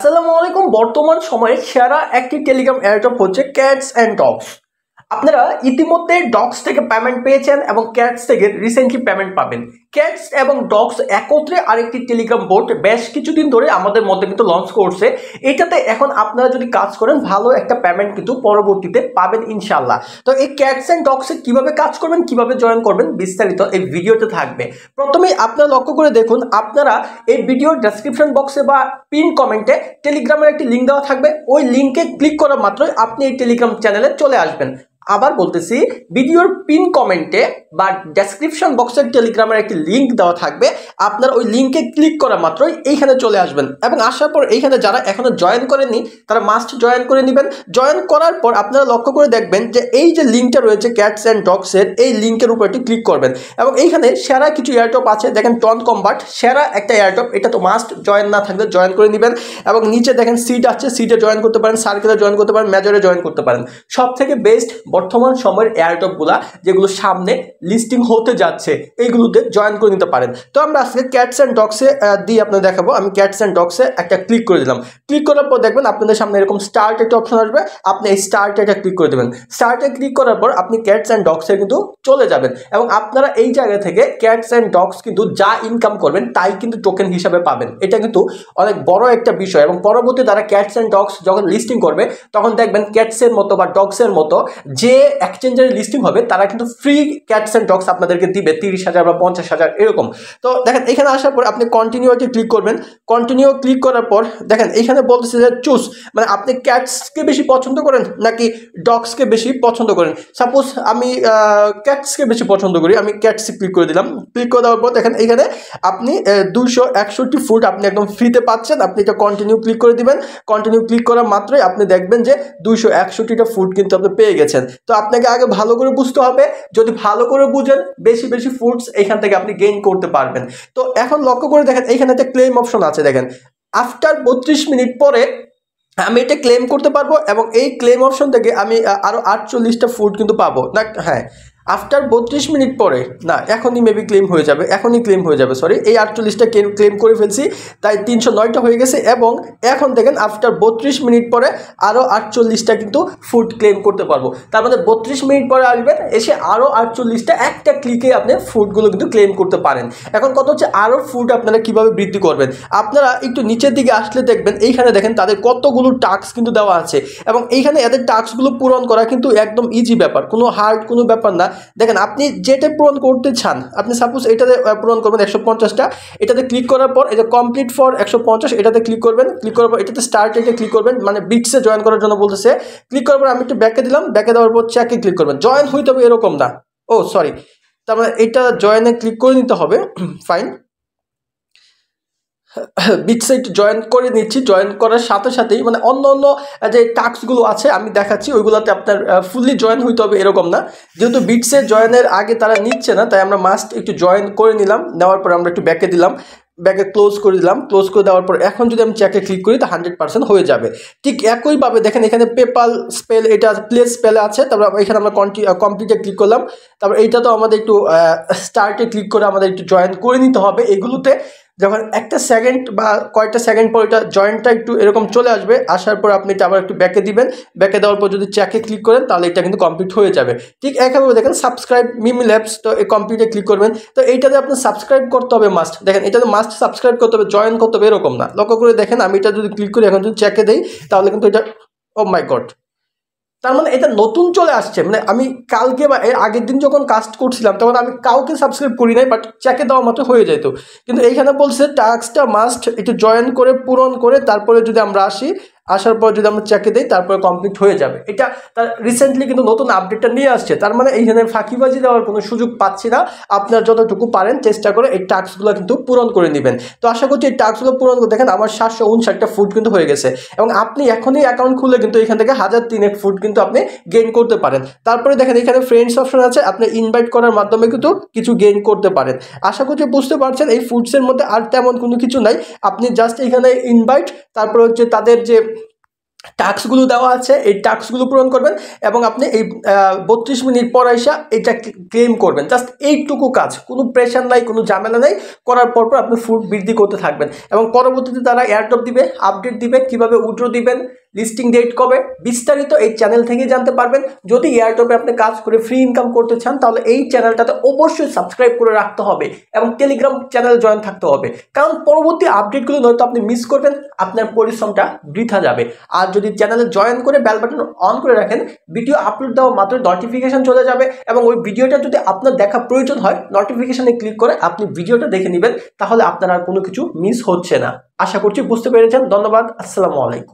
আসসালামু আলাইকুম। বর্তমান সময়ে সেরা একটি টেলিগ্রাম এয়ারড্রপ হচ্ছে ক্যাটস অ্যান্ড ডগস। আপনারা ইতিমধ্যে ডগস থেকে পেমেন্ট পেয়েছেন এবং ক্যাটস থেকে রিসেন্টলি পেমেন্ট পাবেন। ক্যাটস এবং ডগস একত্রে আরেকটি টেলিগ্রাম বোট বেশ কিছুদিন ধরে আমাদের মধ্যে কিন্তু লঞ্চ করছে। এটাতে এখন আপনারা যদি কাজ করেন ভালো একটা পেমেন্ট কিন্তু পরবর্তীতে পাবেন ইনশাল্লাহ। তো এই ক্যাটস অ্যান্ড ডগসে কিভাবে কাজ করবেন, কিভাবে জয়েন করবেন, বিস্তারিত এই ভিডিওতে থাকবে। প্রথমেই আপনারা লক্ষ্য করে দেখুন, আপনারা এই ভিডিওর ডেসক্রিপশন বক্সে বা পিন কমেন্টে টেলিগ্রামের একটি লিঙ্ক দেওয়া থাকবে। ওই লিঙ্কে ক্লিক করা মাত্রই আপনি এই টেলিগ্রাম চ্যানেলে চলে আসবেন। আবার বলতেছি, ভিডিওর পিন কমেন্টে বা ডেসক্রিপশন বক্সের টেলিগ্রামের একটি লিঙ্ক দেওয়া থাকবে। আপনার ওই লিঙ্কে ক্লিক করা মাত্রই এইখানে চলে আসবেন এবং আসার পর এইখানে যারা এখনো জয়েন করেননি তারা মাস্ট জয়েন করে নেবেন। জয়েন করার পর আপনারা লক্ষ্য করে দেখবেন যে এই যে লিঙ্কটা রয়েছে ক্যাটস অ্যান্ড ডগসের, এই লিঙ্কের উপর একটি ক্লিক করবেন এবং এইখানে সেরা কিছু এয়ারড্রপ আছে। দেখেন টন কম্বাট সেরা একটা এয়ারড্রপ, এটা তো মাস্ট জয়েন না থাকলে জয়েন করে নেবেন। এবং নিচে দেখেন সিট আছে, সিটে জয়েন করতে পারেন, সার্কেলে জয়েন করতে পারেন, মেজরে জয়েন করতে পারেন। সব থেকে বেস্ট বর্তমান সময়ের এয়ারড্রপগুলা যেগুলো সামনে লিস্টিং হতে যাচ্ছে এইগুলোতে জয়েন করে নিতে পারেন। তো আমরা আজকে ক্যাটস অ্যান্ড ডগসে দিয়ে আপনাদের দেখাবো। আমি ক্যাটস অ্যান্ড ডগসে একটা ক্লিক করে দিলাম। ক্লিক করার পর দেখবেন আপনাদের সামনে এরকম স্টার্ট একটা অপশন আসবে। আপনি এই স্টার্টে একটা ক্লিক করে দেবেন। স্টার্টে ক্লিক করার পর আপনি ক্যাটস অ্যান্ড ডগসে কিন্তু চলে যাবেন এবং আপনারা এই জায়গা থেকে ক্যাটস অ্যান্ড ডগস কিন্তু যা ইনকাম করবেন তাই কিন্তু টোকেন হিসাবে পাবেন। এটা কিন্তু অনেক বড় একটা বিষয় এবং পরবর্তী তারা ক্যাটস অ্যান্ড ডগস যখন লিস্টিং করবে তখন দেখবেন ক্যাটসের মতো বা ডগসের মতো যে এক্সচেঞ্জের লিস্টিং হবে তারা কিন্তু ফ্রি ক্যাটস অ্যান্ড ডগস আপনাদেরকে দিবে 30,000 বা 50,000 এরকম। তো দেখেন এখানে আসার পর আপনি কন্টিনিউতে ক্লিক করবেন। কন্টিনিউ ক্লিক করার পর দেখেন এখানে বলতেছে যে চুজ, মানে আপনি ক্যাটসকে বেশি পছন্দ করেন নাকি ডগসকে বেশি পছন্দ করেন। সাপোজ আমি ক্যাটসকে বেশি পছন্দ করি, আমি ক্যাটসে ক্লিক করে দিলাম। ক্লিক করে দেওয়ার পর দেখেন এখানে আপনি 261 ফুট আপনি একদম ফ্রিতে পাচ্ছেন। আপনি এটা কন্টিনিউ ক্লিক করে দিবেন। কন্টিনিউ ক্লিক করা মাত্রই আপনি দেখবেন যে 261টা ফুট কিন্তু আপনি পেয়ে গেছেন। তো আপনাকে আগে ভালো করে বুঝতে হবে, যদি ভালো করে বুঝেন বেশি বেশি ফুডস এখান থেকে আপনি গেইন করতে পারবেন। তো এখন লক্ষ্য করে দেখেন এইখানে একটা ক্লেম অপশন আছে। দেখেন আফটার 32 মিনিট পরে আমি এটা ক্লেম করতে পারবো এবং এই ক্লেম অপশন থেকে আমি আরও 48টা ফুড কিন্তু পাবো না। হ্যাঁ, আফটার 32 মিনিট পরে না, এখনই মেবি ক্লেম হয়ে যাবে, এখনই ক্লেম হয়ে যাবে। সরি, এই 48টা ক্লেম করে ফেলছি, তাই 309টা হয়ে গেছে। এবং এখন দেখেন আফটার 32 মিনিট পরে আরও 48টা কিন্তু ফুড ক্লেম করতে পারবো। তার মানে 32 মিনিট পরে আসবেন, এসে আরও 48টা একটা ক্লিকে আপনি ফুডগুলো কিন্তু ক্লেম করতে পারেন। এখন কত হচ্ছে আরও ফুড আপনারা কীভাবে বৃদ্ধি করবেন। আপনারা একটু নিচের দিকে আসলে দেখবেন এইখানে দেখেন তাদের কতগুলো টাস্ক কিন্তু দেওয়া আছে এবং এইখানে এদের টাস্কগুলো পূরণ করা কিন্তু একদম ইজি ব্যাপার, কোনো হার্ড কোনো ব্যাপার না। দেখেন আপনি যেটা পূরণ করতে চান, আপনি সাপোজ এটাতে পূরণ করবেন 150টা, এটাতে ক্লিক করার পর এটা কমপ্লিট ফর 150, এটাতে ক্লিক করবেন। ক্লিক করার পর এটাতে স্টার্ট এটা ক্লিক করবেন, মানে বিটসে জয়েন করার জন্য বলতেছে। ক্লিক করার পর আমি একটু ব্যাকে দিলাম, ব্যাকে দেওয়ার পর চেকে ক্লিক করবেন। জয়েন হইতে হবে এরকম না, ও সরি, তার মানে এটা জয়েনে ক্লিক করে নিতে হবে। ফাইন, বিটসাইট জয়েন করে নিচ্ছি। জয়েন করার সাথে সাথেই মানে অন্য অন্য যে টাস্কগুলো আছে আমি দেখাচ্ছি, ওইগুলোতে আপনার ফুললি জয়েন হইতে হবে এরকম না। যেহেতু বিটসে জয়েনের আগে তারা নিচ্ছে না, তাই আমরা মাস্ট একটু জয়েন করে নিলাম। নেওয়ার পর আমরা একটু ব্যাকে দিলাম, ব্যাকে ক্লোজ করে দিলাম। ক্লোজ করে দেওয়ার পর এখন যদি আমি চেকে ক্লিক করি তা 100% হয়ে যাবে। ঠিক একইভাবে দেখেন এখানে পেপাল স্পেল, এটা প্লেস স্পেলে আছে। তারপর এখানে আমরা কমপ্লিটে ক্লিক করলাম। তারপর এইটা তো আমাদের একটু স্টার্টে ক্লিক করে আমাদের একটু জয়েন করে নিতে হবে। এগুলোতে যখন একটা সেকেন্ড বা কয়েকটা সেকেন্ড পর এটা জয়েন্টটা একটু এরকম চলে আসবে, আসার পর আপনি এটা আবার একটু ব্যাকে দিবেন। ব্যাকে দেওয়ার পর যদি চেকে ক্লিক করেন তাহলে এটা কিন্তু কমপ্লিট হয়ে যাবে। ঠিক একইভাবে দেখেন সাবস্ক্রাইব মিমি ল্যাবস, তো এই কমপ্লিটে ক্লিক করবেন। তো এইটাতে আপনি সাবস্ক্রাইব করতে হবে মাস্ট। দেখেন এটাতে মাস্ট সাবস্ক্রাইব করতে হবে, জয়েন করতে হবে এরকম না। লক্ষ্য করে দেখেন আমি এটা যদি ক্লিক করি এখন যদি চেকে দেই তাহলে কিন্তু এটা, ও মাই গড, তার মানে এটা নতুন চলে আসছে। মানে আমি কালকে বা এর আগের দিন যখন কাস্ট করছিলাম তখন আমি কাউকে সাবস্ক্রাইব করি নাই, বাট চেকে দেওয়া মতো হয়ে যেত। কিন্তু এইখানে বলছে টাস্কটা মাস্ট একটু জয়েন করে পূরণ করে তারপরে যদি আমরা আসি, আসার পর যদি আমরা চেকে দিই তারপরে কমপ্লিট হয়ে যাবে। এটা তার রিসেন্টলি কিন্তু নতুন আপডেটটা নিয়ে আসছে। তার মানে এইখানে ফাঁকিবাজি দেওয়ার কোনো সুযোগ পাচ্ছি না। আপনার যতটুকু পারেন চেষ্টা করে এই টাস্কগুলো কিন্তু পূরণ করে নেবেন। তো আশা করছি এই টাস্কগুলো পূরণ করে দেখেন আমার 759টা ফুড কিন্তু হয়ে গেছে এবং আপনি এখনই অ্যাকাউন্ট খুলে কিন্তু এখান থেকে 1003 ফুড কিন্তু আপনি গেইন করতে পারেন। তারপরে দেখেন এখানে ফ্রেন্ডস অপশন আছে, আপনি ইনভাইট করার মাধ্যমে কিন্তু কিছু গেইন করতে পারেন। আশা করছি বুঝতে পারছেন। এই ফুডসের মধ্যে আর তেমন কোনো কিছু নাই, আপনি জাস্ট এখানে ইনভাইট, তারপরে হচ্ছে তাদের যে টাস্কগুলো দেওয়া আছে, এই টাস্কগুলো পূরণ করবেন এবং আপনি এই 32 মিনিট পর এসে এটা ক্লেম করবেন। জাস্ট এইটুকু কাজ, কোনো প্রেশার নাই, কোনো ঝামেলা নাই। করার পর আপনি ফুড বৃদ্ধি করতে থাকবেন এবং পরবর্তীতে তারা এয়ারড্রপ দিবে, আপডেট দিবে, কিভাবে উইথড্র দিবেন, লিস্টিং ডেট কবে, বিস্তারিত এই চ্যানেল থেকেই জানতে পারবেন। যদি এয়ারড্রপে আপনি কাজ করে ফ্রি ইনকাম করতে চান তাহলে এই চ্যানেলটাতে অবশ্যই সাবস্ক্রাইব করে রাখতে হবে এবং টেলিগ্রাম চ্যানেল জয়েন থাকতে হবে, কারণ পরবর্তী আপডেটগুলো নয়তো আপনি মিস করবেন, আপনার পরিশ্রমটা বৃথা যাবে। আর যদি চ্যানেলে জয়েন করে বেল বাটন অন করে রাখেন, ভিডিও আপলোড দেওয়া মাত্র নোটিফিকেশন চলে যাবে এবং ওই ভিডিওটা যদি আপনার দেখা প্রয়োজন হয় নোটিফিকেশনে ক্লিক করে আপনি ভিডিওটা দেখে নেবেন, তাহলে আপনার আর কোনো কিছু মিস হচ্ছে না। আশা করছি বুঝতে পেরেছেন। ধন্যবাদ। আসসালামু আলাইকুম।